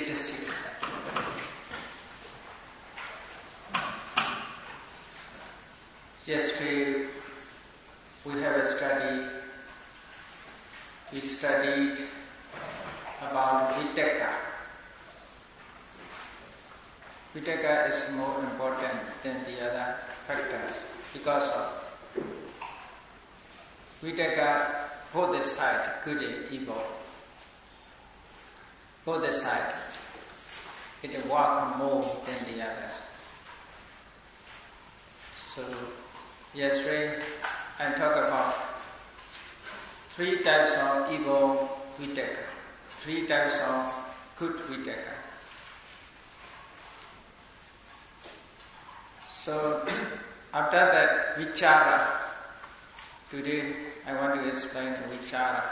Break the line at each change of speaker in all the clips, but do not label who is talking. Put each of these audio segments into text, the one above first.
Cetasik. Yesterday we studied about Vitaka. Vitaka is more important than the other factors because of Vitaka, both sides, good and evil. Both sides, it works more than the others. So, yesterday I talked about 3 types of evil Vitaka, 3 types of good Vitaka. So, after that, Vichara. Today I want to explain Vichara.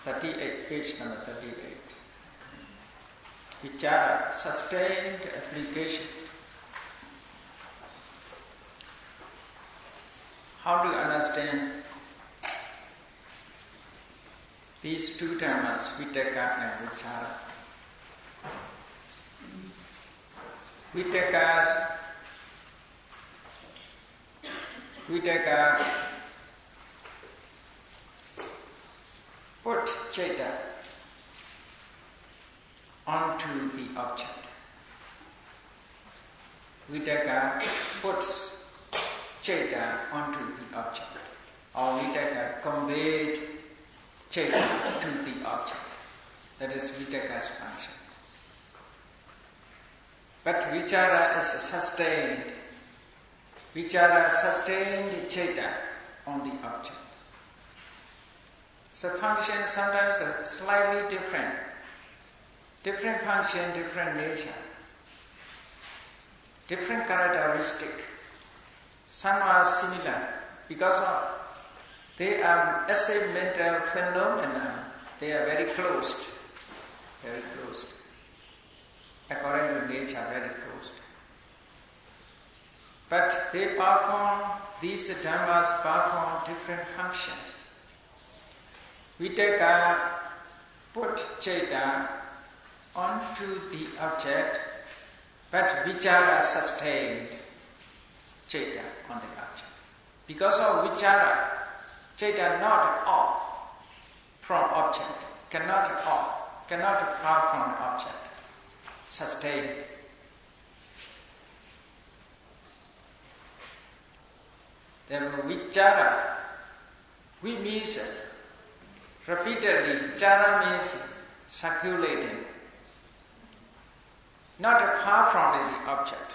38, page number 38. Vichara, sustained application. How do you understand these 2 terms, Vitaka and Vichara? Vitaka put Cheta onto the object. Vitaka puts Cheta onto the object. Or Vitaka conveyed Cheta to the object. That is Vitaka's function. But Vichara is sustained. Vichara sustained Cheta on the object. So functions sometimes are slightly different. Different function, different nature. Different characteristic. Some are similar because they are as a mental phenomenon. They are very close. Very close. According to nature, very close. But they perform, these dhammas perform different functions. Vitaka put Cheta onto the object, but Vichara sustained Cheta on the object. Because of Vichara, Cheta not off from object, cannot far from object, sustained. Therefore, Vichara, we means repeatedly, Chara means circulating, not far from the object.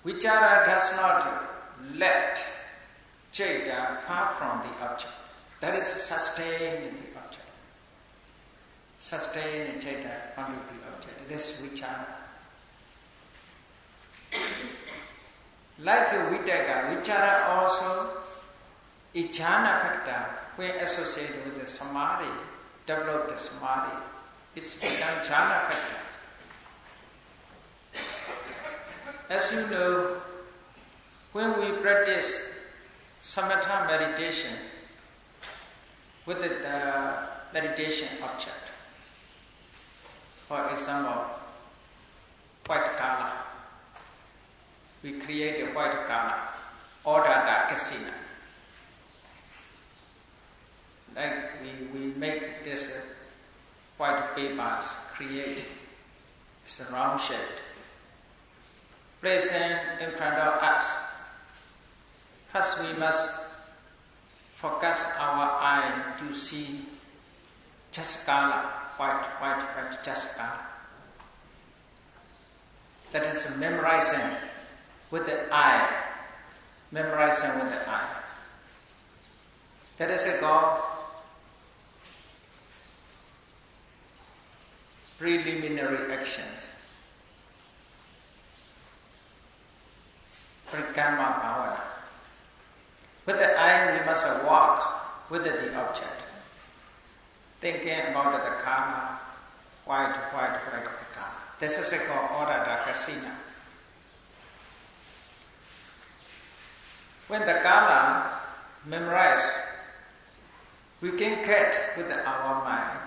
Vichara does not let Cheta far from the object. That is sustain the object. Sustain Cheta onto the object. This is Vichara. Like Vitaka, Vichara also is jhana factor when associated with the Samadhi, developed Samadhi. It's become jhana factor. As you know, when we practice samatha meditation with the meditation object, for example, white color, we create a white color, order kasina. Like we make this white papers, create this round shape, present in front of us. First we must focus our eye to see just color, white, just color. That is memorizing with the eye. Memorizing with the eye. That is called preliminary actions. Parikrama bhavana. With the eye we must walk with the object. Thinking about the karma, white the karma. This is called orada kasina. When the kala memorized, We can get with our mind,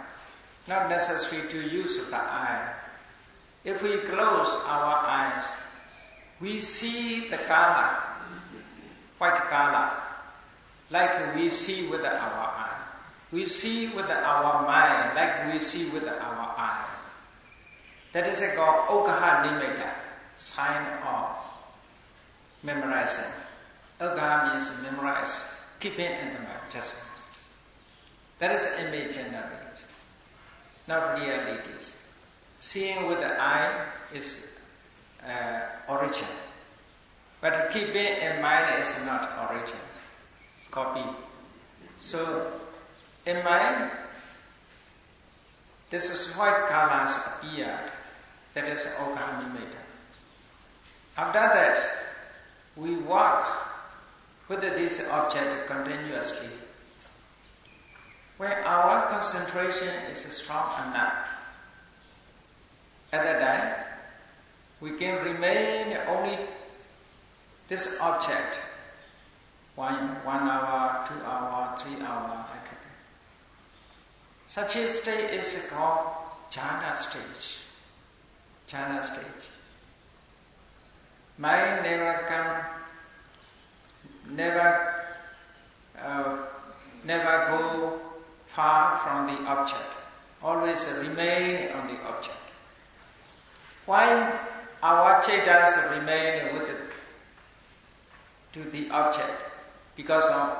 not necessary to use the eye. If we close our eyes, we see the color, white color, like we see with our eye. We see with our mind, like we see with our eye. That is called Okaha Nimitta, sign of memorizing. Okaha means memorize, keeping in the mind, just. That is imaginary, not realities. Seeing with the eye is origin, but keeping in mind is not origin, copy. So, in mind, this is white colors appeared. That is Okaha Nimitta. After that, we walk with this object continuously. When our concentration is strong enough, at that time, we can remain only this object 1 hour, 2 hours, 3 hours, like that. Such a state is called Chanda stage. Chanda stage. Mind never go far from the object, always remain on the object. Why our chetas remain to the object? Because of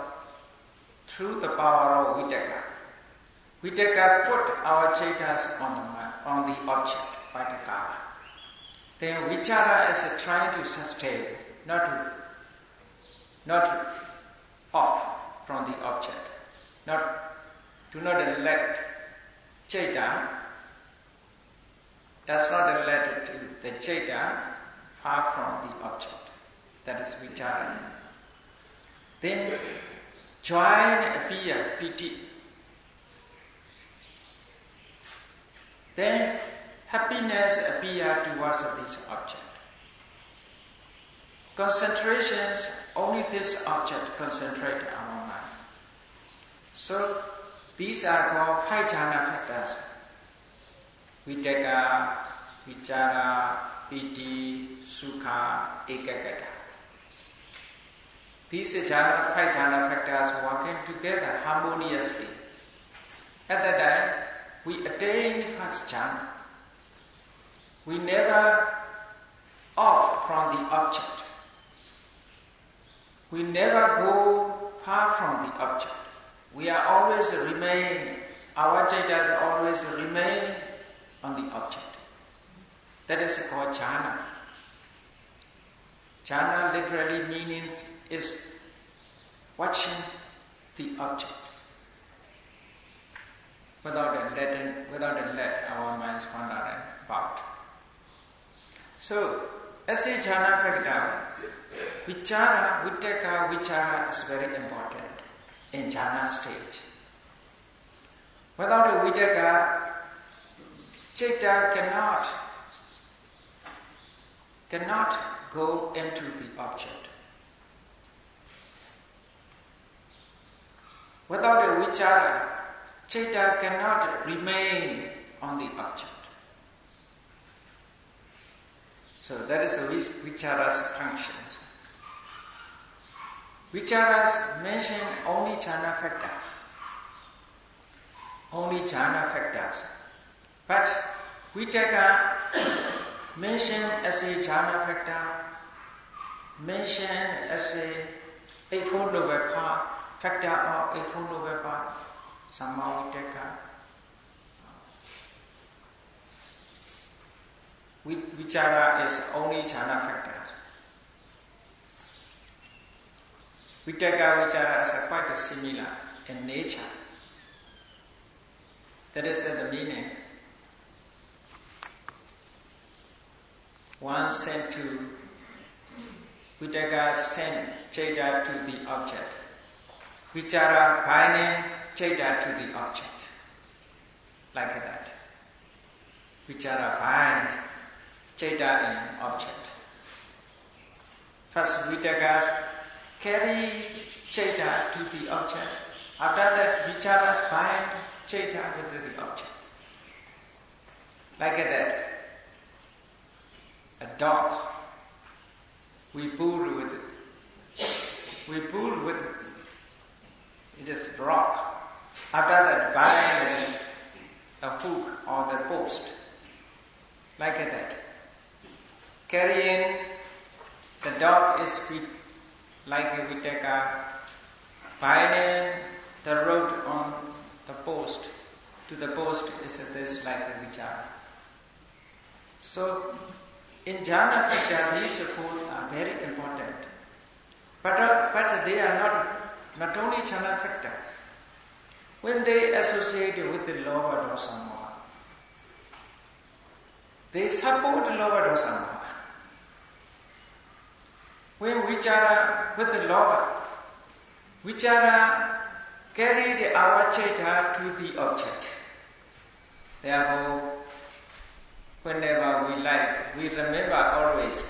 through the power of Vitakka. Vitakka put our chetas on the object, Vitakka. Then Vichara is trying to sustain, not off from the object. Do not let Cheta, does not let the Cheta far from the object. That is Vichara. Then join appear, piti. Then happiness appear towards this object. Concentrations, only this object concentrate our mind. So these are called 5 jhana factors. Vitakka, Vichara, Piti, Sukha, Ekaggata. These 5 jhana factors working together harmoniously. At that time, we attain first jhana. We never off from the object. We never go far from the object. We are always remain, our chetas always remain on the object. That is called jhana. Jhana literally means is watching the object without let our minds wander about. So, as a jhana factor, vichara, vitakka, vichara is very important in jhana stage. Without a vitakka, citta cannot go into the object. Without a vichara, citta cannot remain on the object. So that is a vichara's function. Vicharas mention only jhana factor. Only jhana factors. But vitakka mention as a jhana factor, mention as a eightfold noble path, factor of eightfold noble path, Samma vitakka. Vichara is only jhana factors. Vitakka, vichara is quite similar in nature. That is the meaning. One sent to Vitakka send citta to the object. Vichara binding citta to the object. Like that. Vichara bind citta in object. First Vitakka carry citta to the object, After that, vicharas bind Chaita with the object. Like that. A dog, we pull with it. We pull with it. It is rock. After that, bind a hook or the post. Like that. Carrying the dog is like we take a binding the rope on the post. To the post is this like a vichara. So, in jhana practice, these four are very important. But they are not only jhana practice. When they associate with the lower dosa moha, they support lower dosa moha. When vichara with the lower, vichara carried our chaita to the object. Therefore, whenever we like, we remember always.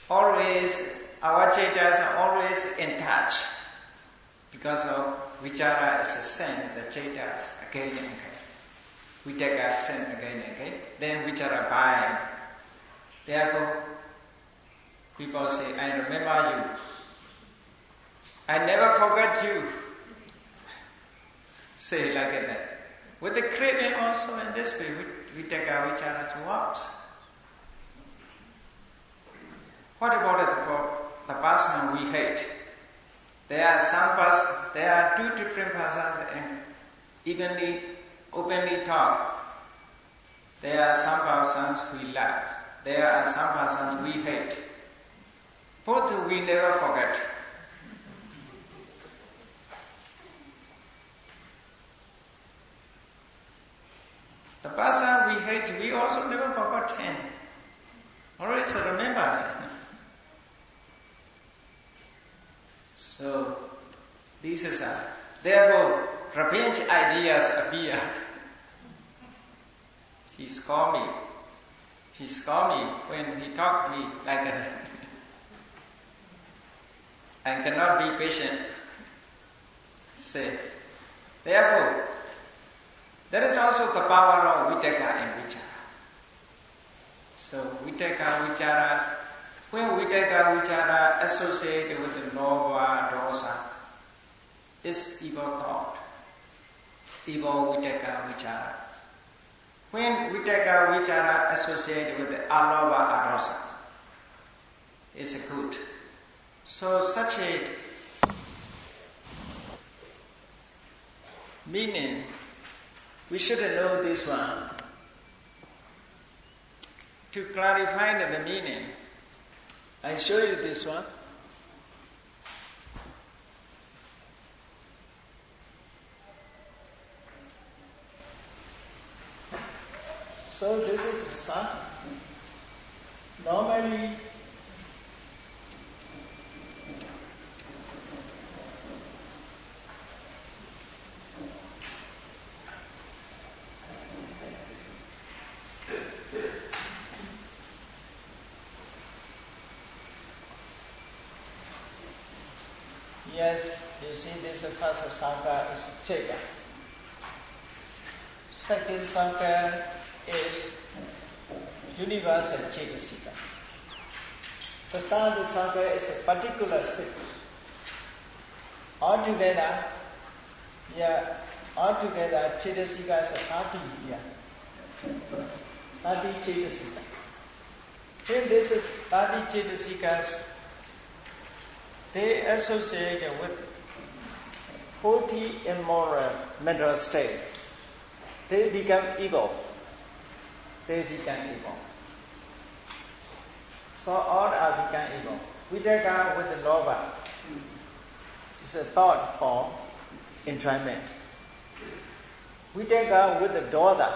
Always, our chaitas are always in touch. Because of vichara is a sin, the chaitas again and again. We take our sin again and again. Then vichara bind. Therefore, people say, I remember you. I never forget you. Say like that. With the craving also in this way, we take our vichara to walks. What about the person we hate? There are two different persons and evenly, openly talk. There are some persons we love. There are some persons we hate. Both we never forget. The person we hate, we also never forgot him. Always remember him. So, this is therefore, revenge ideas appeared. He scolded me. He scolded me when he talked to me like that. I cannot be patient. Say, therefore, there is also the power of vitaka and vichara. So, vitaka vicharas, when vitaka vichara associated with the lobha dosa, is evil thought, evil vitaka vicharas. When vitaka vichara associated with the alobha adosa, is good. So, such a meaning, we should know this one. To clarify the meaning, I show you this one. So this is the sun. Normally, yes, you see this first Sangha is Cheta. Second Sangha is universal Cetasika. The third Sangha is a particular six. Altogether, Cetasika is a 30 here. 30 Cetasika. When this 30 Cetasikas, they associate with 40 immoral mental state. They become evil. So all are become evil. Vitaka with the lobha is a thought for enjoyment. Vitaka with the dosa,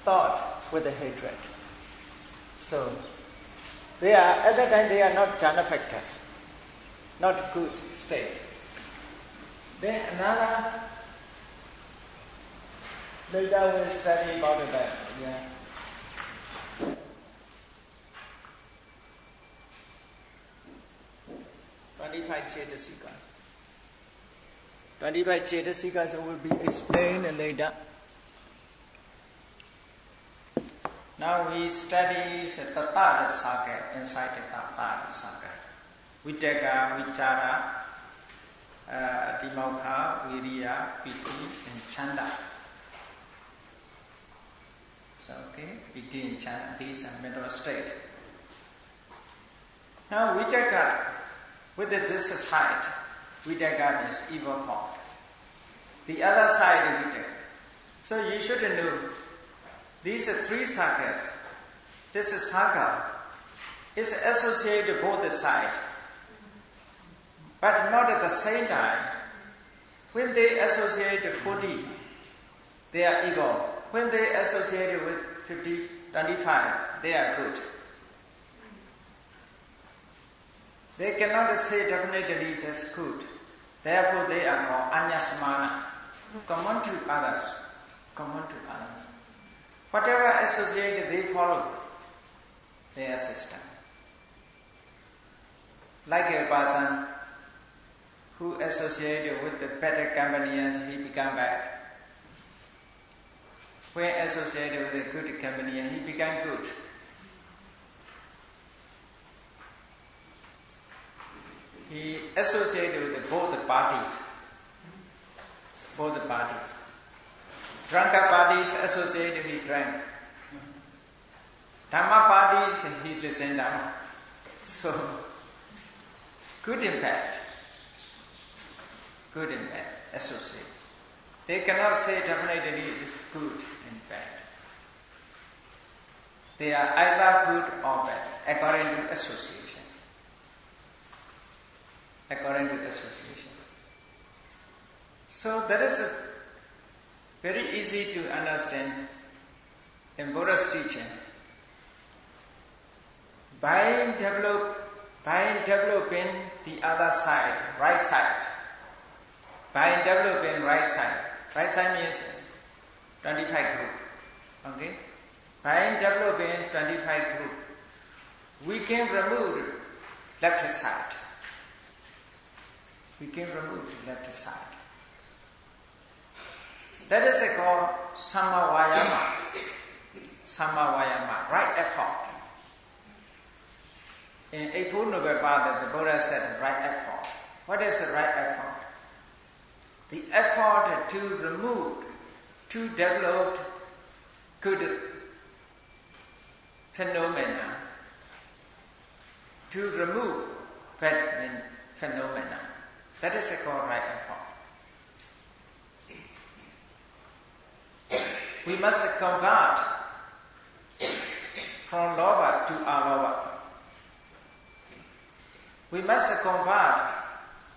thought with the hatred. So they are, at that time they are not jhana factors, not good state. Then another, later we'll study about it. Yeah. Cetasika. 25 Cetasikas will be explained later. Now we study the Tattva Saka inside the Tattva Saka. Vitaka, Vichara, Dimokha, Viriya, Piti, and Chanda. So, okay, Piti and Chanda, these are mental state. Now Vitaka, with this side, Vitaka is evil thought. The other side is Vitaka. So you should know, these are three sakas. This is saka is associated both the sides, but not at the same time. When they associate 40, they are evil. When they associate with 50, 25, they are good. They cannot say definitely that's good. Therefore they are called anyasamana. Common to others. Common to others. Whatever associated, they follow their system. Like a person who associated with the better companions, he became bad. When associated with a good companion, he became good. He associated with both the parties. Both the parties. Drunkard parties associated, he drank. Dhamma parties, he listened Dhamma. So, good impact. Good impact, associate. They cannot say definitely it is good and bad. They are either good or bad, according to association. According to association. So that is very easy to understand in Buddha's teaching. By developing the other side, right side. By developing right side means 25 group. Okay? By developing 25 group, we can remove left side. We can remove left side. That is called Samavayama. Samavayama, right effort. In Eightfold Noble Path, the Buddha said right effort. What is the right effort? The effort to remove, to develop good phenomena, to remove bad phenomena. That is called right effort. We must convert from lobha to alobha. We must convert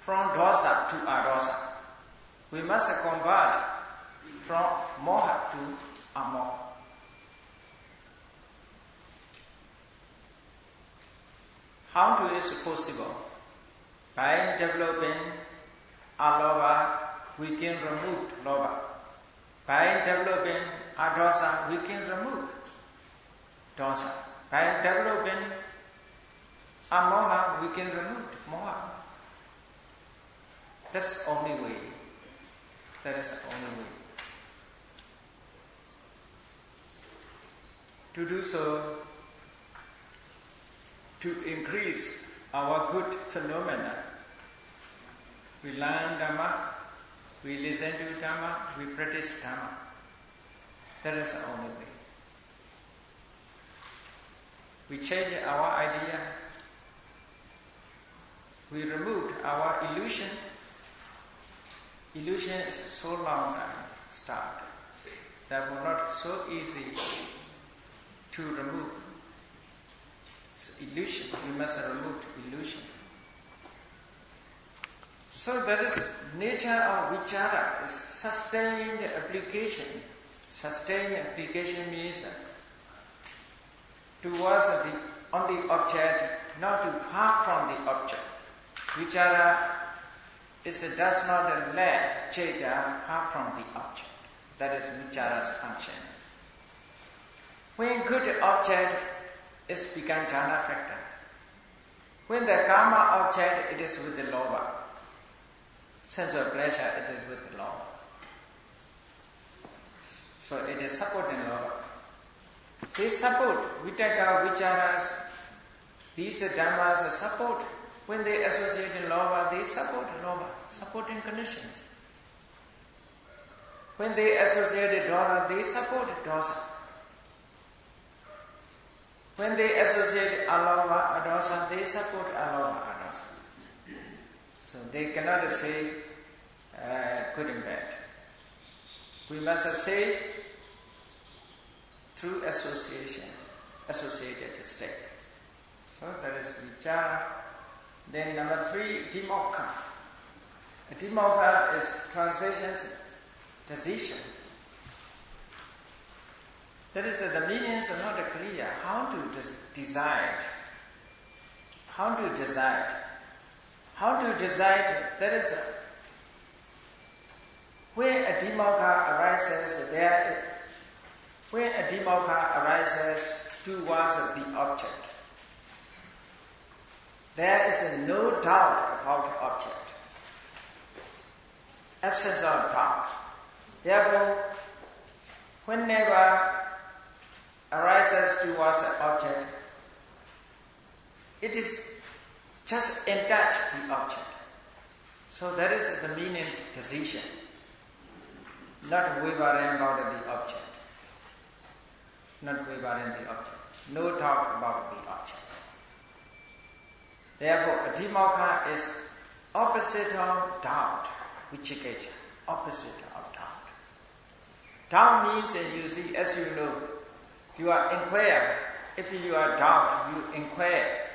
from dosa to adosa. We must convert from moha to amoha. How is it possible? By developing alobha, we can remove lobha. By developing adosa, we can remove dosa. By developing amoha, we can remove moha. That's the only way. That is the only way. To do so, to increase our good phenomena, we learn Dhamma, we listen to Dhamma, we practice Dhamma. That is the only way. We change our idea. We removed our illusion. Illusion is so long start. Therefore not so easy to remove. It's illusion. We must remove illusion. So that is nature of vichara, is sustained application. Sustained application means towards on the object, not too far from the object. Vichara does not let Cheta far from the object. That is vichara's function. When good object is become jhana factors. When the karma object, it is with the lobha. sense of pleasure, it is with the love. So it is supporting love. They support vitaka, vicharas, these dhammas support. When they associate in love, they support love, supporting conditions. When they associate dona, they support dosa. When they associate alava, adosa, they support alava, adosa. So they cannot say good and bad. We must say through associations, associated state. So that is vichara. Then number 3, dimokha. Dimokha is translation's decision. That is the meanings are not clear. How to decide? How to decide? How to decide? That is where a dimokha arises. When a dimokha arises towards the object, there is no doubt about the object. Absence of doubt. Therefore, whenever arises towards an object, it is just attach the object. So that is the meaning decision, not wavering about the object. Not wavering the object. No doubt about the object. Therefore, adhimokha is opposite of doubt, vicikiccha, opposite of doubt. Doubt means, you see, as you know, you are inquire. If you are doubt, you inquire,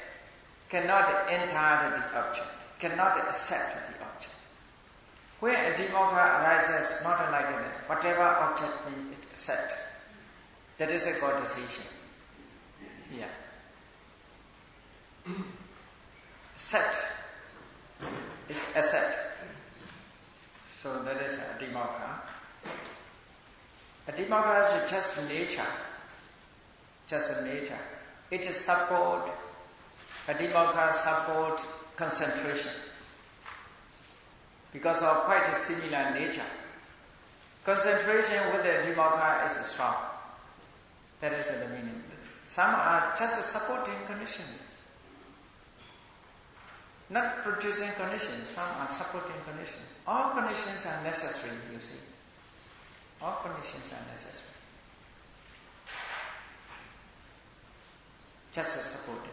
cannot enter the object, cannot accept the object. Where adhimokha arises, not like that. Whatever object we accept, that is a God decision. Yeah. Accept is accept. So that is adhimokha. Adhimokha is just nature. Just a nature. It is support. Adhimokha support concentration. Because of quite a similar nature. Concentration with the adhimokha is strong. That is the meaning. Some are just supporting conditions. Not producing conditions, some are supporting conditions. All conditions are necessary, you see. All conditions are necessary. Just a supporting.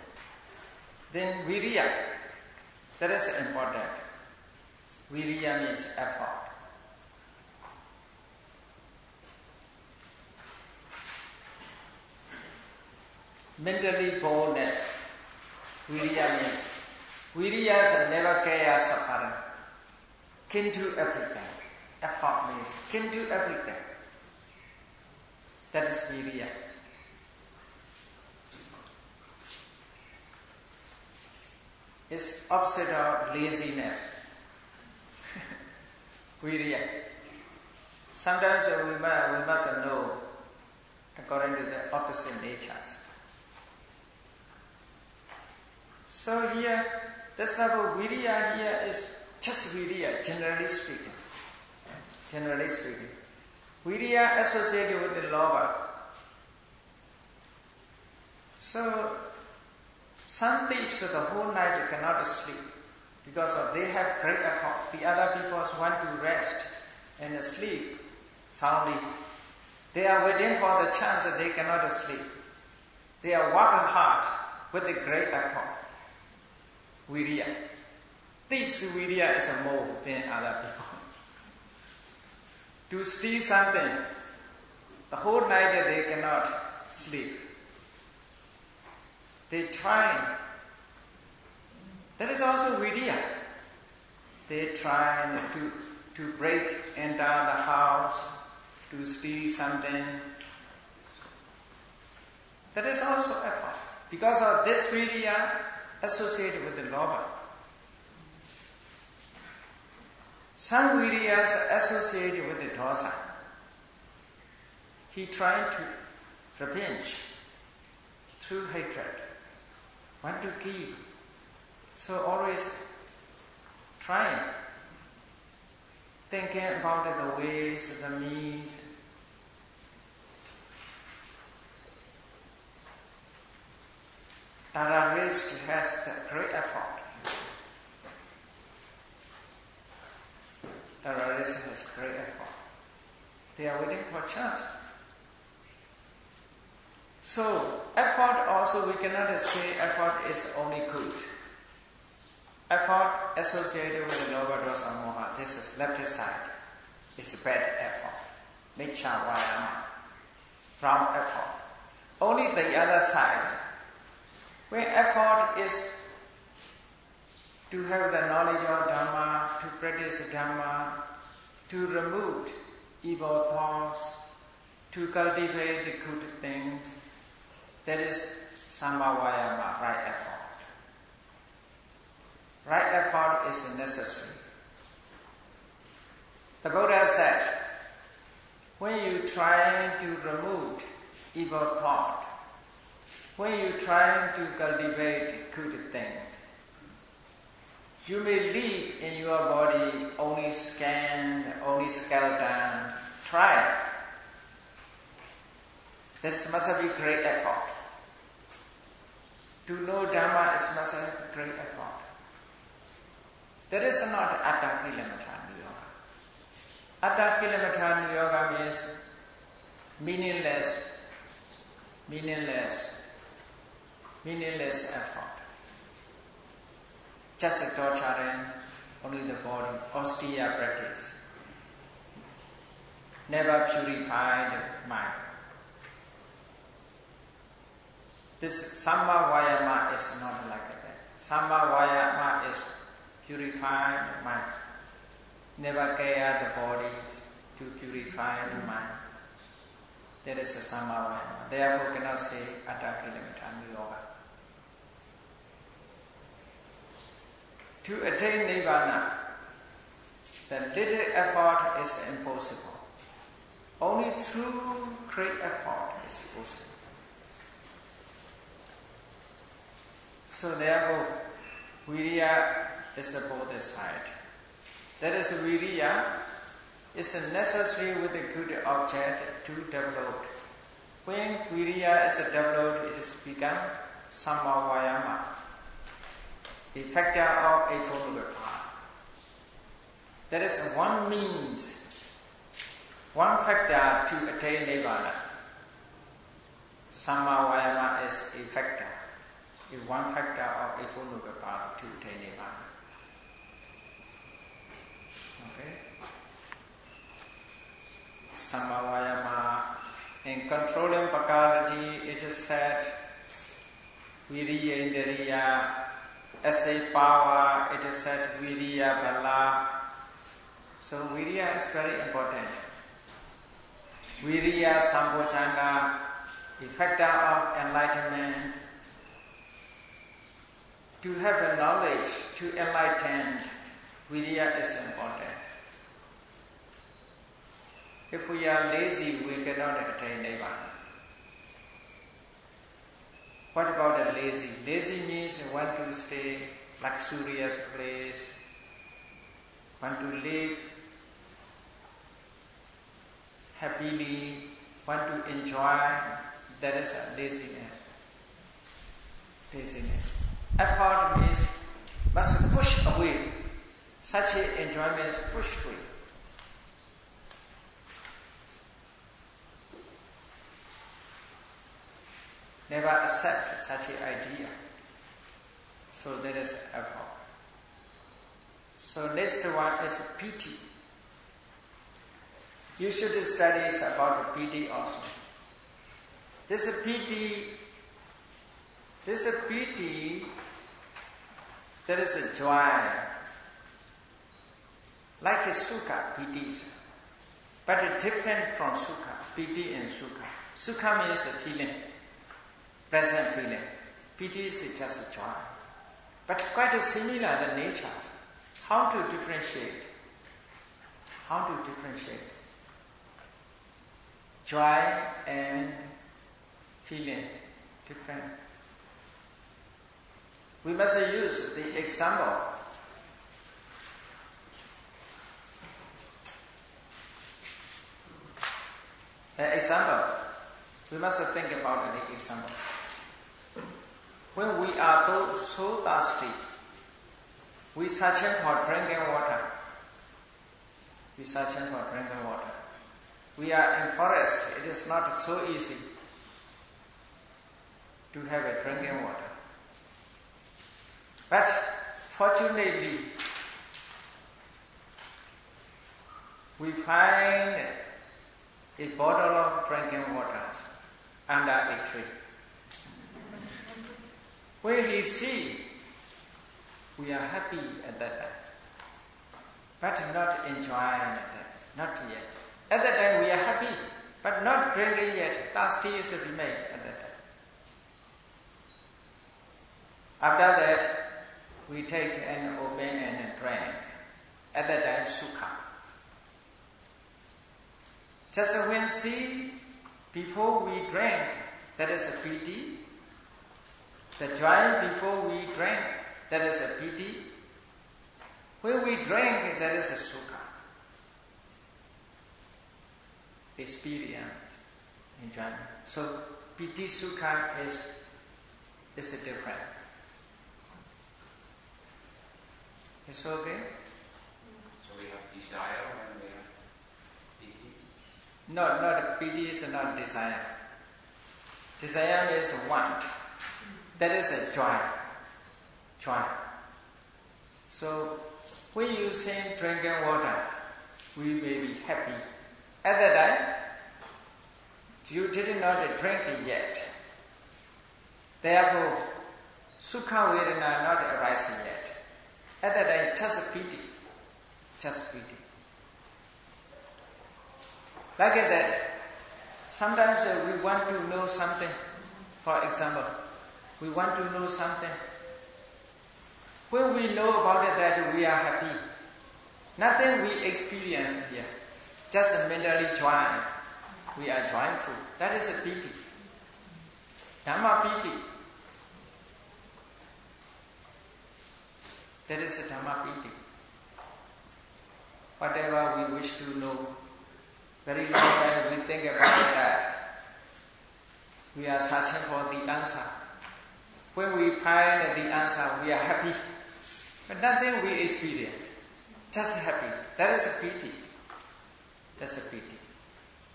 Then virya, that is important. Virya means effort. Mentally boldness. Virya means Viriyas are never care suffering. Can do everything. Effort means can do everything. That is virya. It's opposite of laziness. Virya. Sometimes we must know according to the opposite natures. So here, that's about virya here is just virya, generally speaking. Generally speaking. Virya associated with the lava. So, some thieves the whole night cannot sleep because they have great effort. The other people want to rest and sleep soundly. They are waiting for the chance that they cannot sleep. They are working hard with the great effort. Virya. Thieves' virya is more than other people. To steal something, the whole night they cannot sleep. They try. That is also virya. They try to break enter the house, to steal something. That is also effort. Because of this virya associated with the lobha. Some viryas are associated with the dosa. He tried to revenge through hatred, want to kill. So always trying. thinking about the ways, the means. Terrorist has the great effort. Terrorist has great effort. They are waiting for a chance. So, effort also, we cannot say effort is only good. Effort associated with the lower dosa moha, this is left side, is bad effort. Miccha vayama, wrong effort. Only the other side, where effort is to have the knowledge of Dhamma, to practice Dhamma, to remove evil thoughts, to cultivate good things, that is Samma Vayama, right effort. Right effort is necessary. The Buddha said, when you try to remove evil thought, when you try to cultivate good things, you may live in your body only skin, only skeleton. Try it. This must be great effort. To know Dhamma is must have great effort. That is not Atta Kilometer Yoga. Atta Kilometer Yoga means meaningless effort. Just torturing only the body, austere practice. Never purify the mind. This Samma Vayama is not like that. Samma Vayama is purify the mind. Never care the bodies to purify the mind. That is a Samma Vayama. Therefore cannot say Atta Kilometer Yoga. To attain Nibbana, the little effort is impossible. Only through great effort is possible. So therefore, Viriya is the both side. That is, Viriya is necessary with a good object to develop. When Viriya is developed, it is become Samma Vayama, a factor of Eightfold Path. There is one means, one factor to attain Nibbana. Samma Vayama is a factor, one factor of Eightfold Path to attain Nibbana. Okay? Samma Vayama. In controlling Pakarati, it is said, Viriya Indriya. As a power, it is said Viriya Bala. So Viriya is very important. Viriya Sambhojanga, a factor of enlightenment. To have the knowledge, to enlighten, Viriya is important. If we are lazy, we cannot attain Nibbana. What about the lazy? Lazy means want to stay luxurious place, want to live happily, want to enjoy. That is a laziness. Effort means must push away. Such enjoyment is pushed away. Never accept such an idea. So that is effort. So next one is piti. You should study about piti also. This piti, there is a joy. Like a sukha, piti is. But different from sukha, piti and sukha. Sukha means a feeling. Present feeling. Piti is just a joy. But quite similar the natures. How to differentiate? Joy and feeling different. We must use the example. Example. We must think about the example. When we are so thirsty, we searching for drinking water. We are in forest. It is not so easy to have a drinking water. But fortunately, we find a bottle of drinking water under a tree. When we see, we are happy at that time, but not enjoying at that, not yet. At that time we are happy, but not drinking yet. Thirsty is remain at that time. After that, we take and open and drink. At that time, sukha. Just when see, before we drink, that is a piti. The joy before we drink, that is a piti. When we drink, that is a sukha. Experience, enjoyment. So, piti sukha is a different. It's okay?
So we have desire and we have piti?
No, not piti is not desire. Desire is want. That is a joy. Joy. So, when you say drinking water, we may be happy. At that time, you did not drink it yet. Therefore, sukha vedana not arising yet. At that time, just piti. Just piti. Like that, sometimes we want to know something. For example, we want to know something. When we know about it, that we are happy. Nothing we experience here. Just mentally joy. We are joyful. That is a piti. Dhamma piti. That is a Dhamma piti. Whatever we wish to know, very long time we think about that. We are searching for the answer. When we find the answer, we are happy. But nothing we experience. Just happy. That is a piti. That's a piti.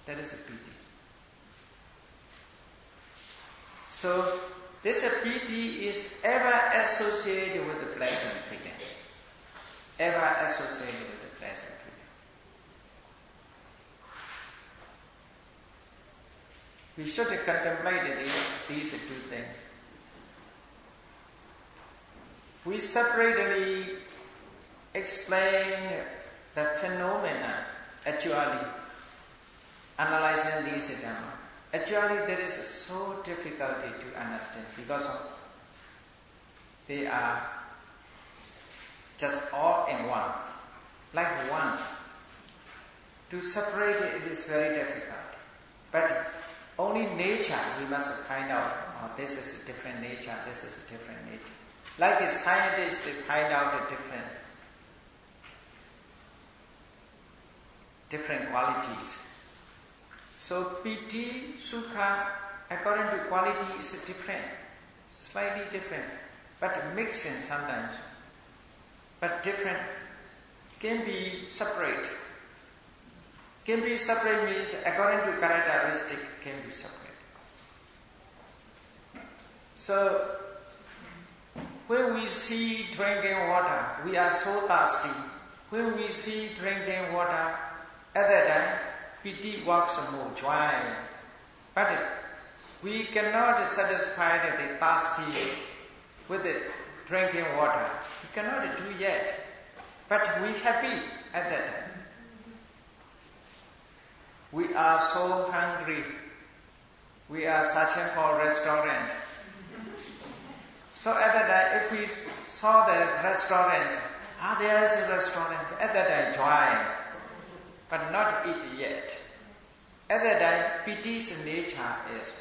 That is a piti. So, this piti is ever associated with the pleasant feeling. Ever associated with the pleasant feeling. We should contemplate these two things. We separately explain the phenomena actually, analyzing these Dhamma. Actually, there is so difficulty to understand because they are just all in one, like one. To separate it is very difficult. But only nature we must find out. Oh, this is a different nature, this is a different nature. Like a scientist find out a different qualities. So piti, sukha, according to quality is different, slightly different, but mixing sometimes. But different can be separate. Can be separate means according to characteristic can be separate. So when we see drinking water, we are so thirsty. When we see drinking water, at that time, piti works more, joy. But we cannot satisfy the thirsty with the drinking water. We cannot do yet. But we happy at that time. We are so hungry. We are searching for a restaurant. So at that time, if we saw the restaurant, there is a restaurant, at that time, joy. But not eat yet. At that time, piti's nature is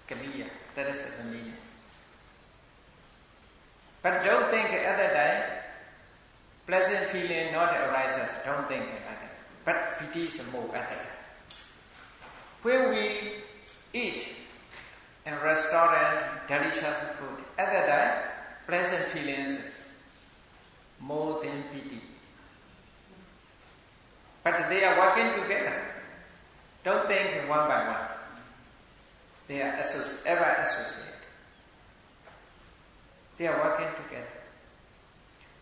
clear. That is the meaning. But don't think at that time, pleasant feeling not arises. Don't think like that. But piti is more at that time. When we eat in restaurant, delicious food, at that time, pleasant feelings more than pity. But they are working together. Don't think one by one. They are ever associated. They are working together.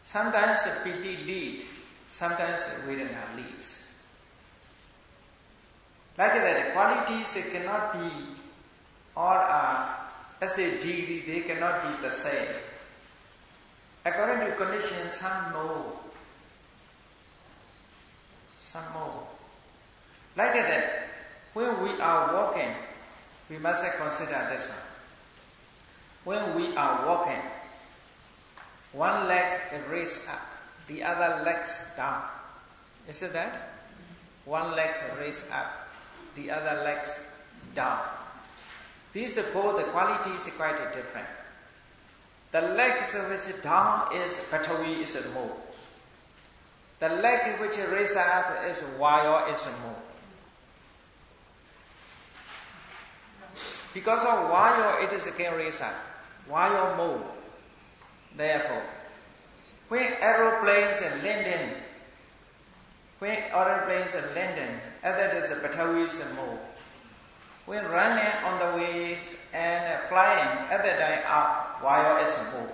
Sometimes pity leads, sometimes Vedana leads. Like that, qualities cannot be, or as a degree, they cannot be the same. According to conditions, some more, some more. Like that, when we are walking, we must consider this one. When we are walking, one leg raised up, the other leg's down. Is it that? One leg raised up, the other leg's down. These both the qualities are quite different. The legs which down is Patavi is more. The leg which raised up is Vayu is more. Because of Vayu, it is again raised up. Vayu more. Therefore, when aeroplanes are landing, that is Patavi is more. When running on the ways and flying, at that time, Vayu is more.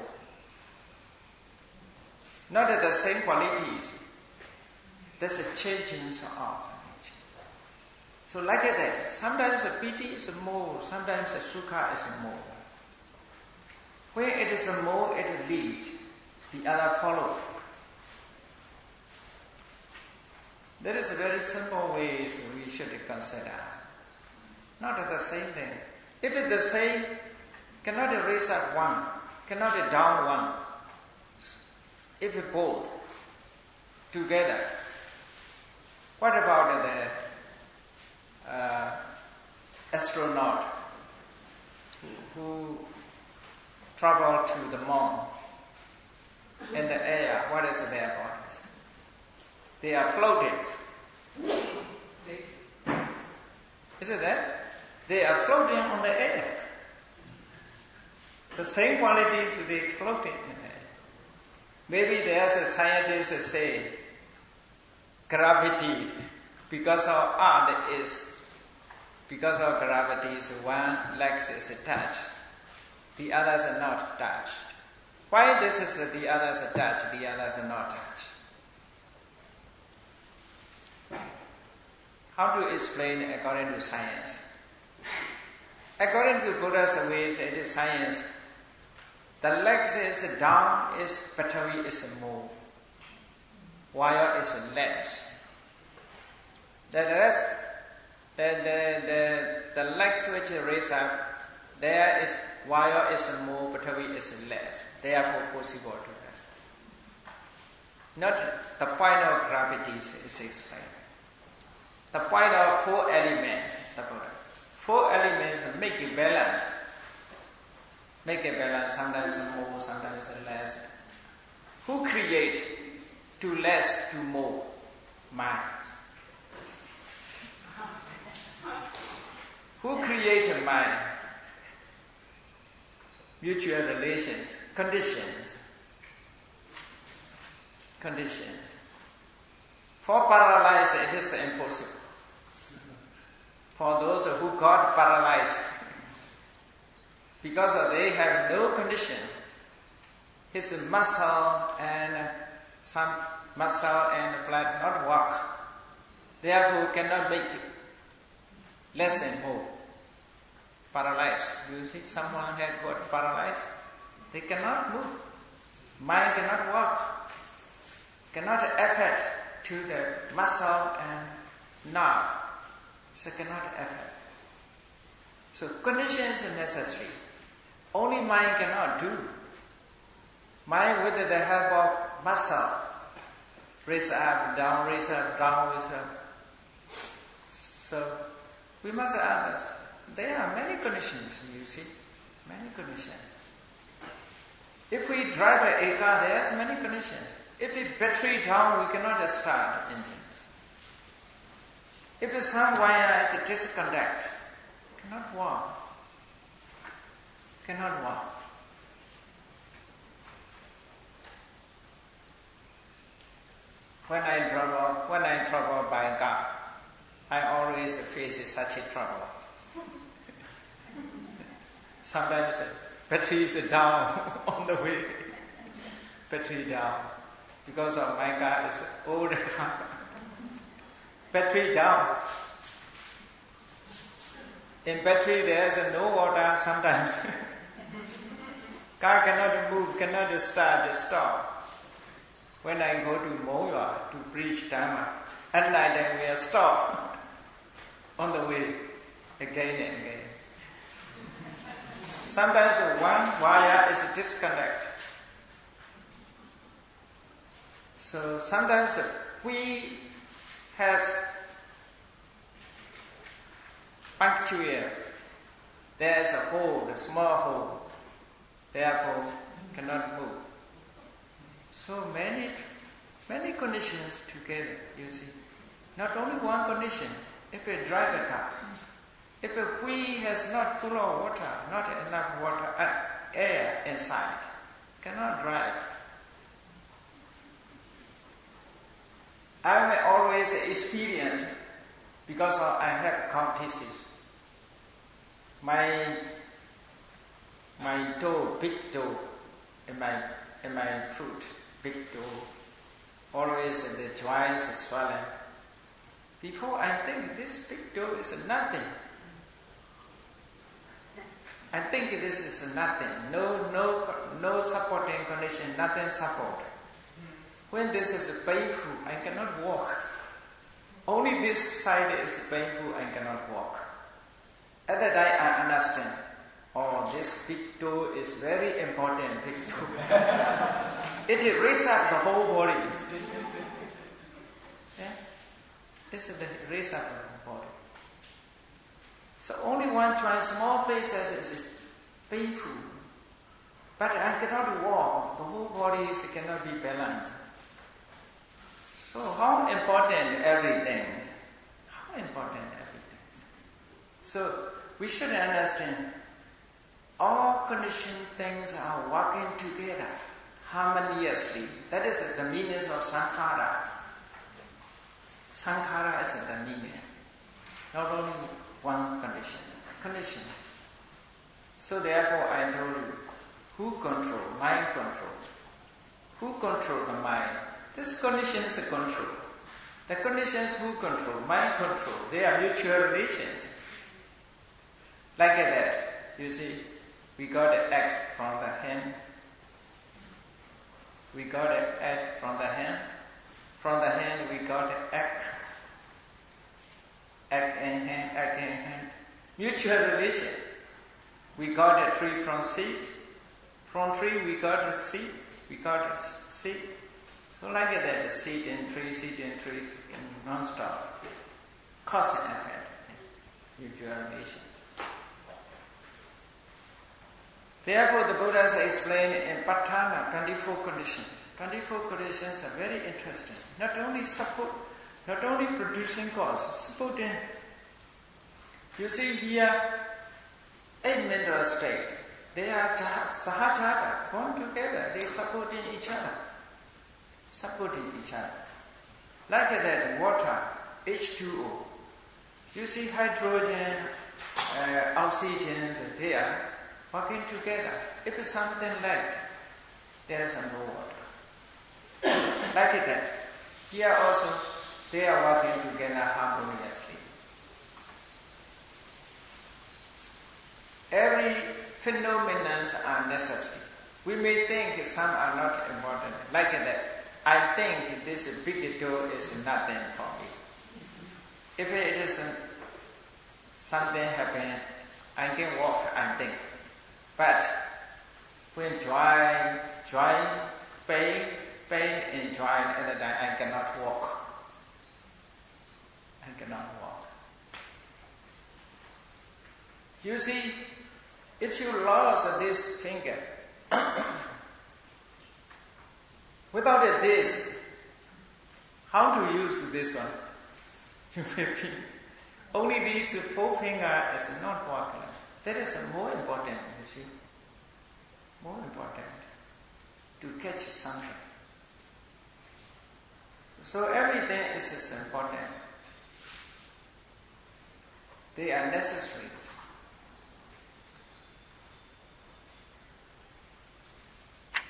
Not the same qualities. There's a changing of nature. So like that, sometimes pity is more, sometimes sukha is more. When it is more, it leads, the other follows. There is a very simple ways we should consider. Not the same thing. If it's the same, cannot raise up one, cannot down one. If both together, what about the astronaut who travel to the moon in the air? What is their bodies? They are floating. Is it that? They are floating on the air. The same qualities they floating in the air. Maybe there's a scientist who say gravity, because of Earth is, because of gravity, one leg is attached, the others are not touched. Why this is the others are touched, the others are not touched? How to explain according to science? According to Buddha's ways, it is science. The legs is down, is Patavi is more. Vayu is less. The rest, the legs which raise up, there is Vayu is more, Patavi is less. Therefore possible to rest. Not the point of gravity is explained. The point of four elements, the Buddha. Four elements make a balance. Make a balance, sometimes more, sometimes less. Who create to less to more? Mind. Who create a mind? Mutual relations, conditions. Conditions. For paralyzed, it is impossible. For those who got paralyzed, because they have no conditions, his muscle and some muscle and blood not work, therefore cannot make less and more. Paralyzed. You see, someone had got paralyzed, they cannot move. Mind cannot work, cannot affect to the muscle and nerve. So cannot affect. So conditions are necessary. Only mind cannot do. Mind with the help of muscle, raise up, down, raise up, down, raise up. So we must understand. There are many conditions, you see. Many conditions. If we drive a car, there are many conditions. If we battery down, we cannot start engines. If some wire is disconnect, cannot walk. Cannot walk. When I travel by car, I always face such a trouble. Sometimes battery is down on the way. Battery down. Because of my car is old car. Battery down. In battery there is no water sometimes. Car cannot move, cannot stop. When I go to Moya to preach Dhamma, at night time we are stopped on the way again and again. Sometimes one wire is disconnect. So sometimes we have punctual. There is a hole, a small hole. Therefore, cannot move. So many conditions together, you see. Not only one condition. If we drive a car, if a wheel has not full of water, not enough water, air inside, cannot drive. I may always experience, because I have competition. My toe, big toe, in my foot, big toe, always the joints are swollen. Before I think this big toe is nothing. I think this is nothing. No supporting condition, nothing support. When this is painful, I cannot walk. Only this side is painful, I cannot walk. At that time I understand. Oh, this big toe is very important, big toe. It raises up the whole body. Yeah? It's the raise up of the body. So only one joint, small places is painful. But I cannot walk. The whole body cannot be balanced. So how important everything is. How important everything is. So we should understand all conditioned things are working together harmoniously. That is the meaning of sankhara. Sankhara is the meaning. Not only one condition. So therefore I told you, who control? Mind control. Who control the mind? This condition is a control. The conditions who control? Mind control. They are mutual relations. Like that, you see, we got an egg from the hen. We got an egg from the hen. From the hen we got an egg. Egg and hen. Mutual relation. We got a tree from seed. From tree we got a seed. We got a seed. So like that, seed and trees, non-stop. Cause and effect. Mutual relation. Therefore, the Buddhas explained in Patthana 24 conditions. 24 conditions are very interesting. Not only support, not only producing cause, supporting. You see here, 8 mental states. They are sahajata, born together. They supporting each other. Like that, water, H2O. You see hydrogen, oxygen, they are working together. If it's something like, there's no water. Like that. Here also, they are working together harmoniously. Every phenomenon are necessary. We may think some are not important. Like that. I think this big toe is nothing for me. If it is something happen, I can walk, I think. But when joy, pain and joy at the time, I cannot walk. You see, if you lost this finger, without this, how to use this one? You may be only these four fingers is not working. That is more important, you see. More important to catch something. So everything is important. They are necessary.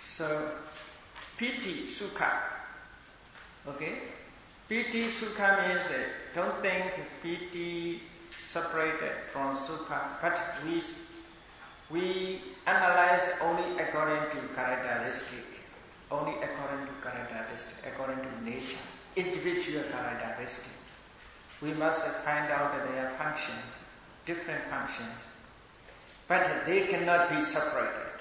So, piti, sukha. Okay? Piti, sukha means don't think piti separated from sukha, but we analyze only according to characteristic, according to nature, individual characteristic. We must find out their functions, different functions, but they cannot be separated.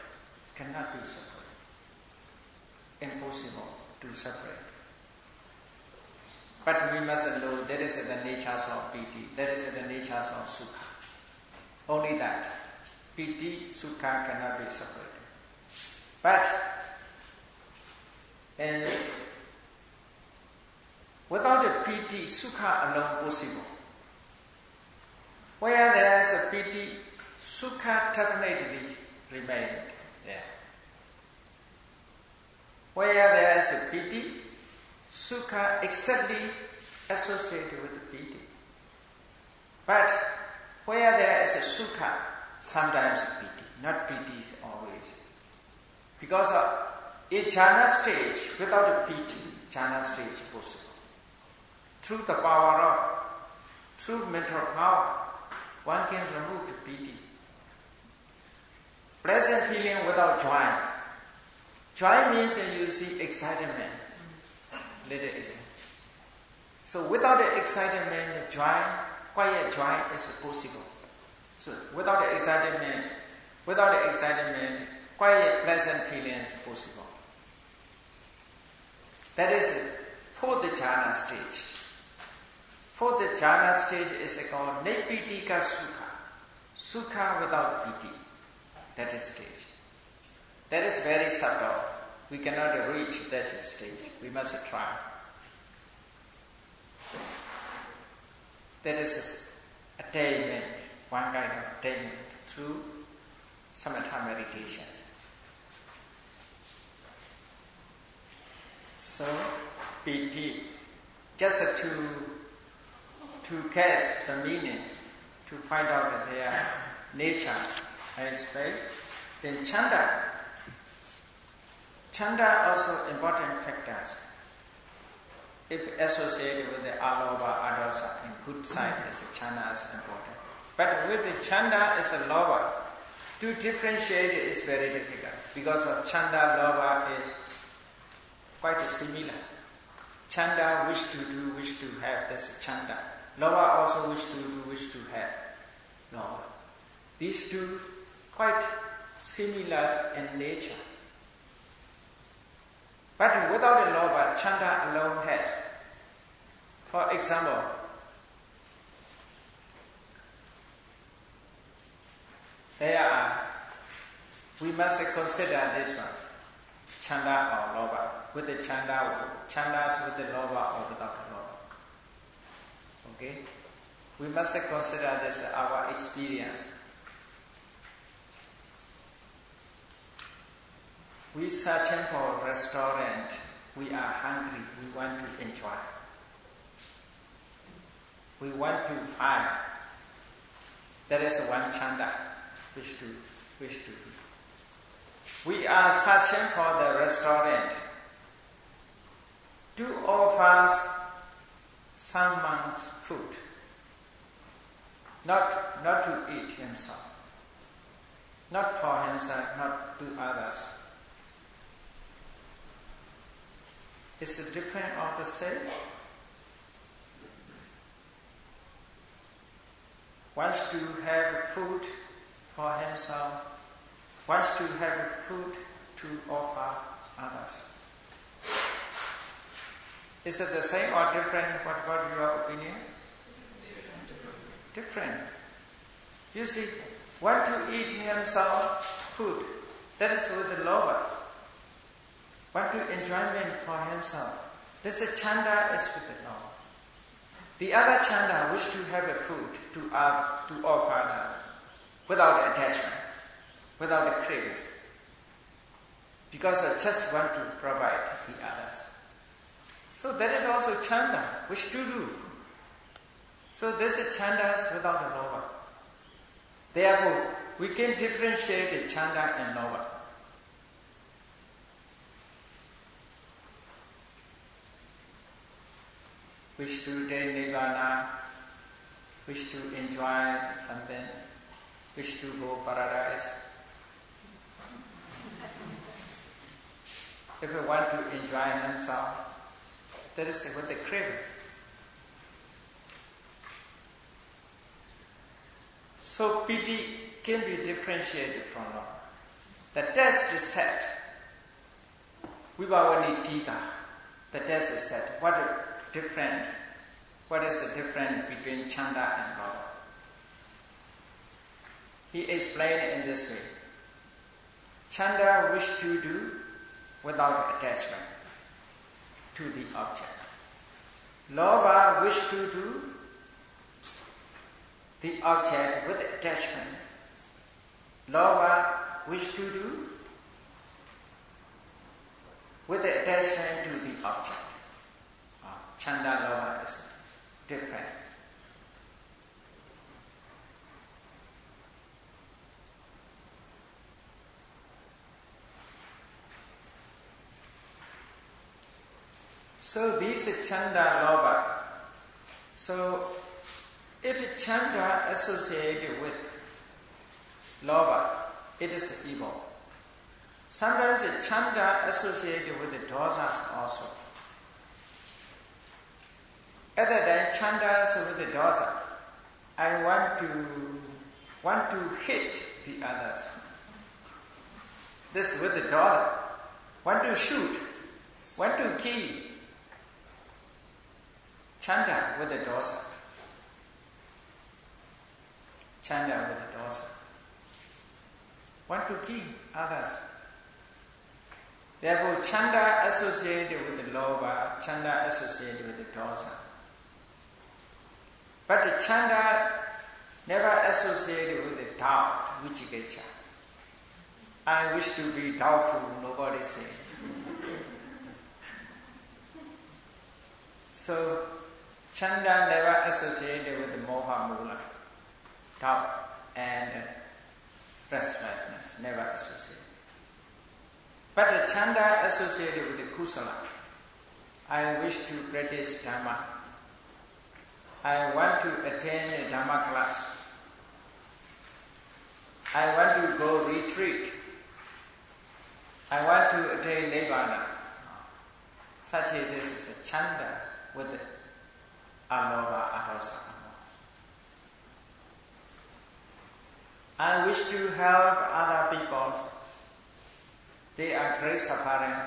Impossible to separate. But we must know that is the natures of piti, that is the natures of sukha. Only that. Piti, sukha cannot be separated. But without a piti, sukha alone possible. Where there is a piti, sukha definitely remains there. Where there is a piti, sukha exactly associated with the piti. But where there is a sukha, sometimes piti, not piti always. Because a jhana stage without a piti, jhana stage is possible. Through the power of, through mental power, one can remove the piti. Pleasant feeling without joy. Joy means you see excitement. Little excitement. So without the excitement, joy, quiet joy is possible. So without the excitement, quiet, pleasant feeling is possible. That is fourth jhana stage. Fourth jhana stage is called Nipitika Sukha. Sukha without piti. That is stage. That is very subtle. We cannot reach that stage. We must try. That is attainment, one kind of attainment through samatha meditations. So, piti, just to catch the meaning, to find out their nature, I explain. Then chanda. Chanda also important factors. If associated with the aloba, adosa, and good side, as a chanda is important. But with the chanda as a loba, to differentiate it is very difficult because of chanda, loba is quite similar. Chanda wish to do, wish to have, that's a chanda. Loba also wish to do, wish to have. Loba. These two quite similar in nature. But without a loba, chanda alone has. For example, we must consider this one, chanda or loba. With the chandas with the loba or without the loba. Okay? We must consider this our experience. We searching for a restaurant. We are hungry. We want to enjoy. We want to find. That is one chanda. Wish to do. We are searching for the restaurant to offer someone's food. Not to eat himself. Not for himself, not to others. Is it different or the same? Wants to have food for himself, wants to have food to offer others. Is it the same or different? What about your opinion? Different. You see, want to eat himself food, that is with the loba. Want to enjoyment for himself. This is chanda is with the loba. The other chanda wish to have a food to offer without attachment, without a craving. Because I just want to provide the others. So that is also chanda, wish to do. So this is chandas without a lover. Therefore, we can differentiate the chanda and lover. Wish to attain nirvana, wish to enjoy something, wish to go paradise. If we want to enjoy himself, that is what they crave. So piti can be differentiated from love. The test is set. Vibhavani tika. The test is set. What is the difference between chanda and God? He explained in this way. Chanda wish to do without attachment to the object. Lova wish to do the object with attachment. Lova wish to do with the attachment to the object. Chanda lova is different. So these are chanda lova. So if a chanda associated with lova, it is evil. Sometimes a chanda associated with the dosas also. At that time, chandas with the dosa, I want to hit the others. This with the dosa, want to shoot, want to kill. Chanda with the dosa. Chanda with the dosa. Want to kill others. Therefore, chanda associated with the lova, chanda associated with the dosa. But the chanda never associated with the doubt, vichikiccha. I wish to be doubtful, nobody say. So, chanda never associated with the moha mula, doubt and restlessness, never associated. But the chanda associated with the kusala. I wish to practice Dhamma. I want to attend a Dhamma class. I want to go retreat. I want to attain Nibbana. Such a this is a chanda with the alova, arosa. I wish to help other people. They are great suffering.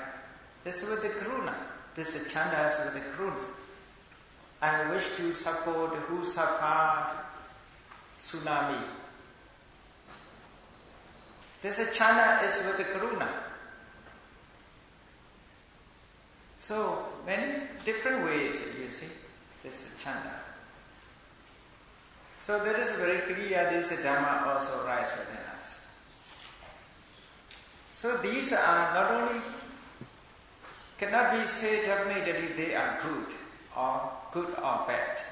This is with the karuna. This is chanda is with the karuna. I wish to support who suffer tsunami. This chanda is with the karuna. So many different ways you see this chanda. So that is very clear. This Dhamma also rises within us. So these are not only cannot be said definitely they are good or bad.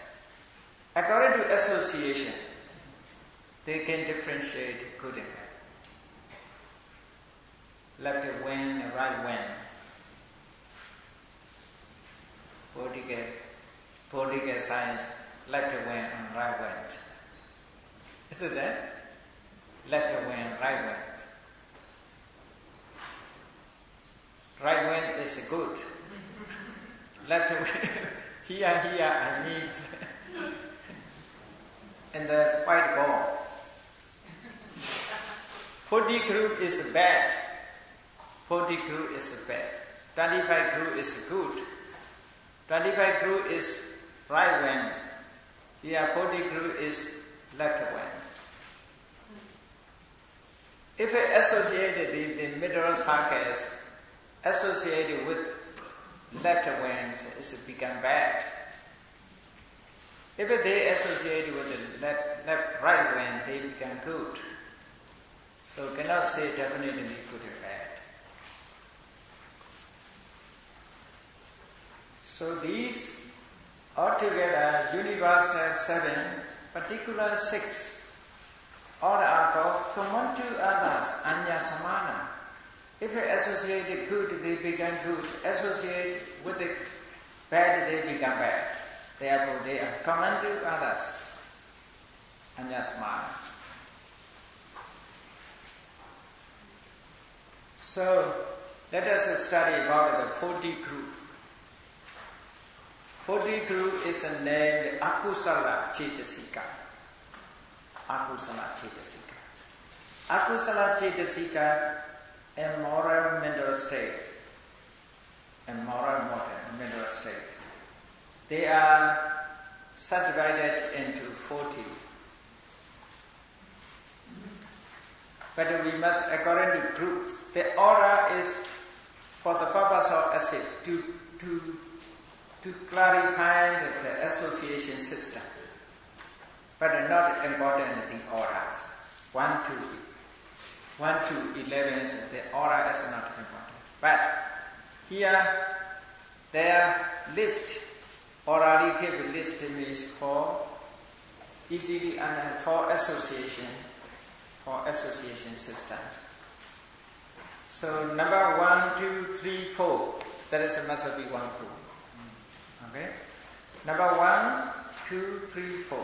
According to association, they can differentiate good and bad. Left wing, right wing. Political science, left wing and right wing. Is it that? Left wing, right wing. Right wing is good. Left wing, here, I need. And the white ball. 40 group is bad. 40 group is bad. 25 group is good. 25 group is right wing. Here 40 group is left wing. If it associated the middle circles associated with left wings, it's become bad. If they associate with the left, right wing, they become good. So cannot say definitely good or bad. So these altogether universal 7, particular 6, all are called common to others, anya samana. If they associate good, they become good. Associate with the bad, they become bad. Therefore, they are common to others, anya samana. So, let us study about the 40 group. 40 group is named Akusala Chetasika. Akusala Chetasika. Akusala Chetasika, immoral mental state. Immoral mental state. They are subdivided into 40. But we must, according to group, the aura is for the purpose of asif, to clarify the association system. But not important the auras. 1 to 11, the aura is not important. But here, their list, orally kept list means for easily and for association systems. So number 1, 2, 3, 4, that is must be one group. Okay? Number 1, 2, 3, 4.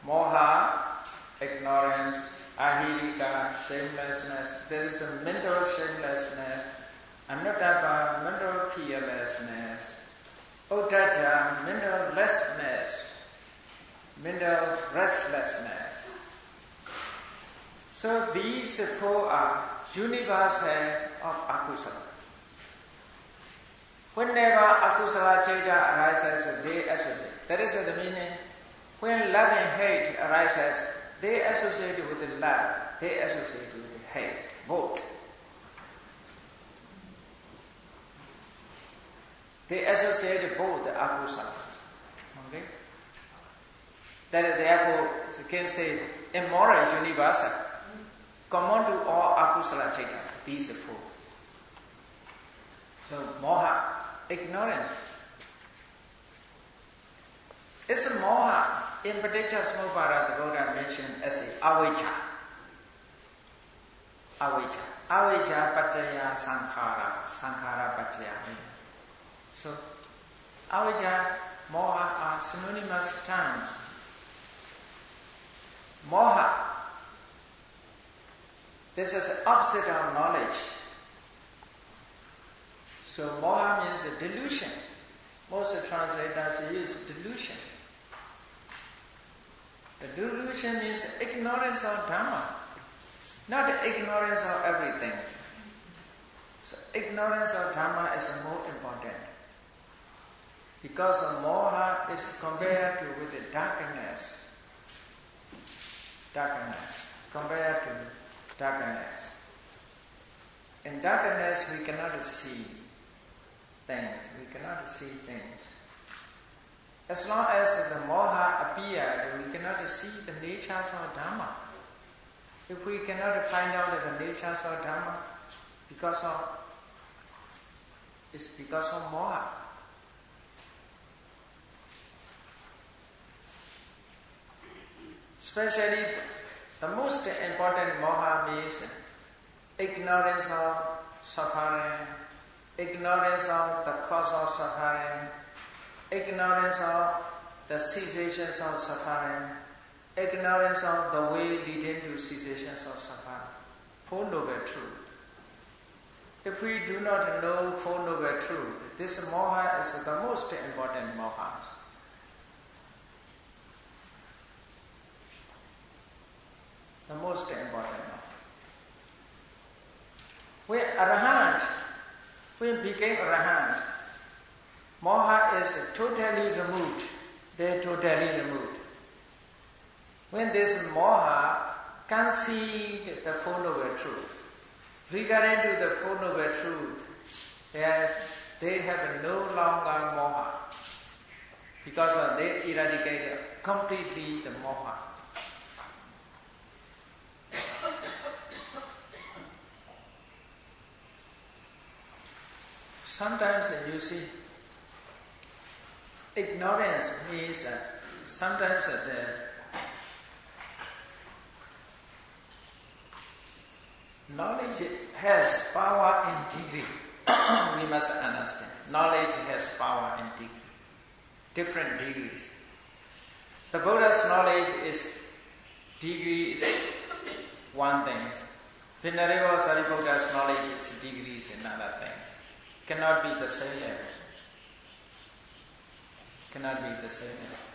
Moha, ignorance, ahirika, shamelessness. There is a mental shamelessness, anutapa, mental fearlessness, uddhacca, mental lessness, mental restlessness. So these 4 are universal of akusala. Whenever akusala chaita arises, they associate. That is the meaning. When love and hate arises, they associate with the love, they associate with the hate, both. They associate both the akusalas. Okay? That therefore, you can say, immoral is universal. Common to all akusala chaitas, these 4. So, moha, ignorance. It's a moha. In Paticca Samuppada, the Buddha mentioned as a avijja. Avijja. Avijja paccaya sankhara. Sankhara paccaya. So, avijja, moha are synonymous terms. Moha. This is the opposite of knowledge. So moha means a delusion. Most translators use delusion. The delusion means ignorance of Dhamma, not ignorance of everything. So ignorance of Dhamma is more important. Because of moha is compared to with the darkness. Darkness. Compared to darkness. In darkness we cannot see things. We cannot see things. As long as the moha appeared, we cannot see the natures of Dhamma. If we cannot find out the natures of Dhamma, it's because of moha. Especially the most important moha means ignorance of suffering, ignorance of the cause of suffering, ignorance of the cessations of suffering, ignorance of the way leading to cessations of suffering. 4 Noble Truth. If we do not know 4 Noble Truth, this moha is the most important moha. The most important moha. When became Arahant, moha is totally removed. They totally removed. When this moha conceived the Four Noble Truth, regarding to the Four Noble Truth, they have no longer moha. Because they eradicated completely the moha. Sometimes you see, ignorance means sometimes the knowledge has power and degree. We must understand. Knowledge has power and degree. Different degrees. The Buddha's knowledge is degree is one thing. Venerable Sariputta's knowledge is degree is another thing. Cannot be the same level. Cannot be the same level.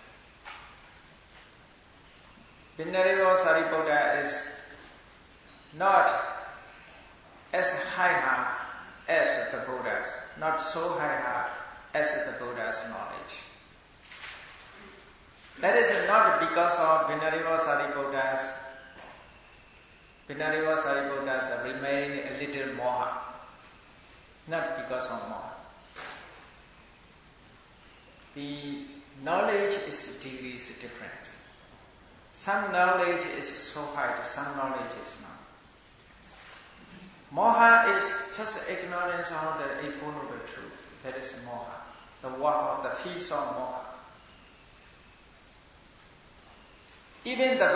Venerable Sariputta is not as high as the Buddha's, not so high as the Buddha's knowledge. That is not because of Venerable Sariputta's remain a little moha. Not because of moha. The knowledge is degrees different. Some knowledge is so high, some knowledge is not. Moha is just ignorance of the Eightfold Truth. That is moha. The work of the peace of moha. Even the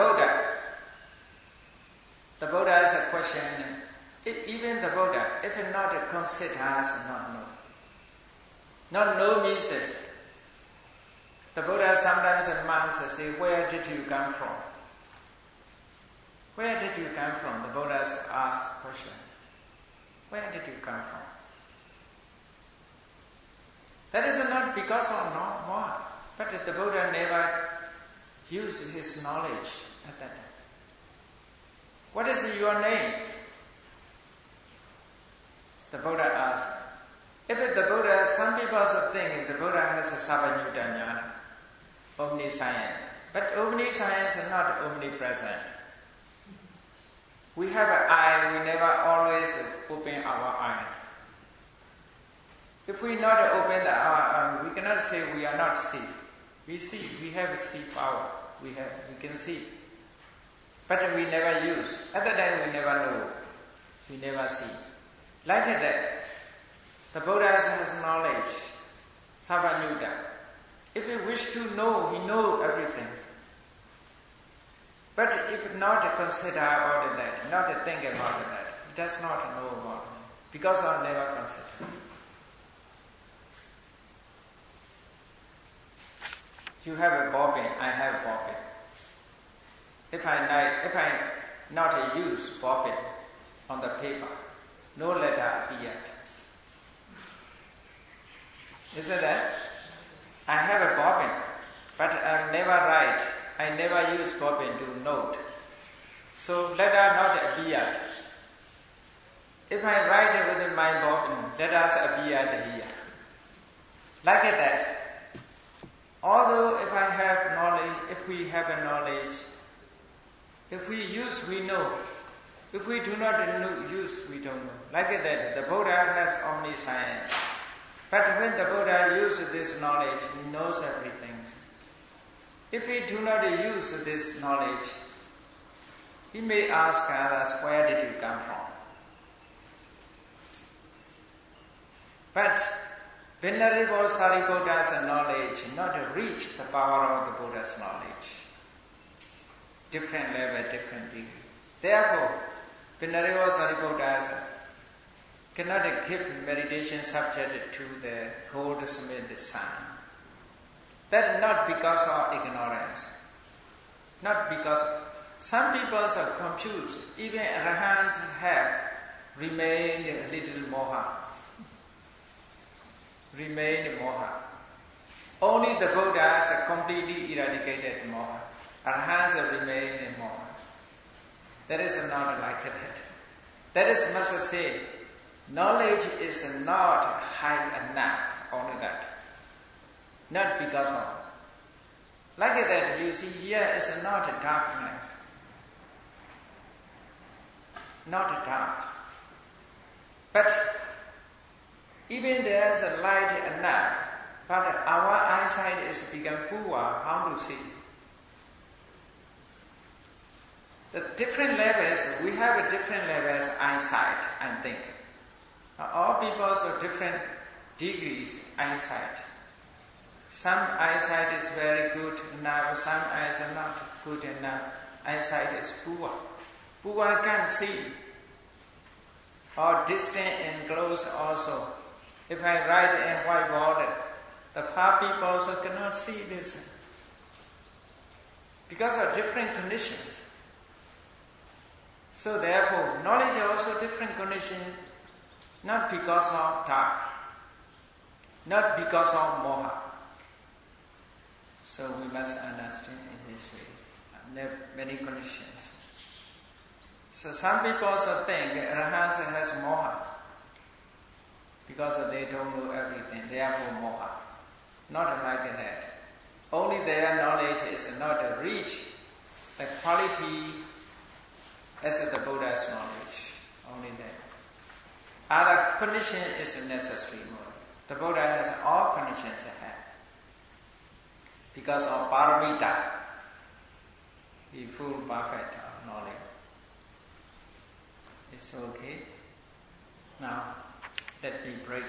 Buddha has a question. Even the Buddha, if not consider as not know. Not know means that the Buddha sometimes and monks say, where did you come from? Where did you come from? The Buddha asked questions. Where did you come from? That is not because of moha, but the Buddha never used his knowledge at that time. What is your name? The Buddha asked. If the Buddha, some people think the Buddha has a Savanyuta Jnana, omniscient. But omniscience is not omnipresent. We have an eye, we never always open our eye. If we not open our eye, we cannot say we are not see. We see, we have a see power. We can see. But we never use. At the time we never know. We never see. Like that, the Buddha has knowledge, Savanyuta. If he wish to know, he knows everything. But if not consider about that, not think about that, he does not know about it, because I never consider. You have a bobbin, I have a bobbin. If I not use bobbin on the paper, no letter appeared. Isn't that? I have a bobbin, but I never write. I never use bobbin to note. So letter not appeared. If I write with my bobbin, letters appeared here. Like that. Although if I have knowledge, if we have a knowledge, if we use, we know. If we do not use, we don't know. Like that, the Buddha has omniscience. But when the Buddha uses this knowledge, he knows everything. If he do not use this knowledge, he may ask others, where did you come from? But Venerable Sariputta's knowledge not reach the power of the Buddha's knowledge. Different level, different degree. Therefore, Venerable Sariputta cannot give meditation subject to the goldsmith sun. That is not because of ignorance. Not because some people are confused. Even arahants have remained a little moha. Remained moha. Only the Buddhas have completely eradicated moha. Arahants have remained in moha. That is not like that. That is must say, knowledge is not high enough, only that. Not because of. Like that, you see here is not a darkness. Not dark. But even there is a light enough, But our eyesight is become poor. How to see? The different levels, we have a different levels eyesight, I think. All people have different degrees eyesight. Some eyesight is very good enough, some eyes are not good enough. Eyesight is poor. Poor can't see. Or distant and close also. If I write in whiteboard, the far people also cannot see this. Because of different conditions. So therefore, knowledge also different condition, not because of dark, not because of moha. So we must understand in this way. There are many conditions. So some people also think Arahants has moha because they don't know everything, therefore moha. Not like that. Only their knowledge is not reach the quality as the Buddha's knowledge. Only that. Other condition is necessary more. The Buddha has all conditions ahead. Because of paramita, he full perfect knowledge. It's okay. Now, let me break.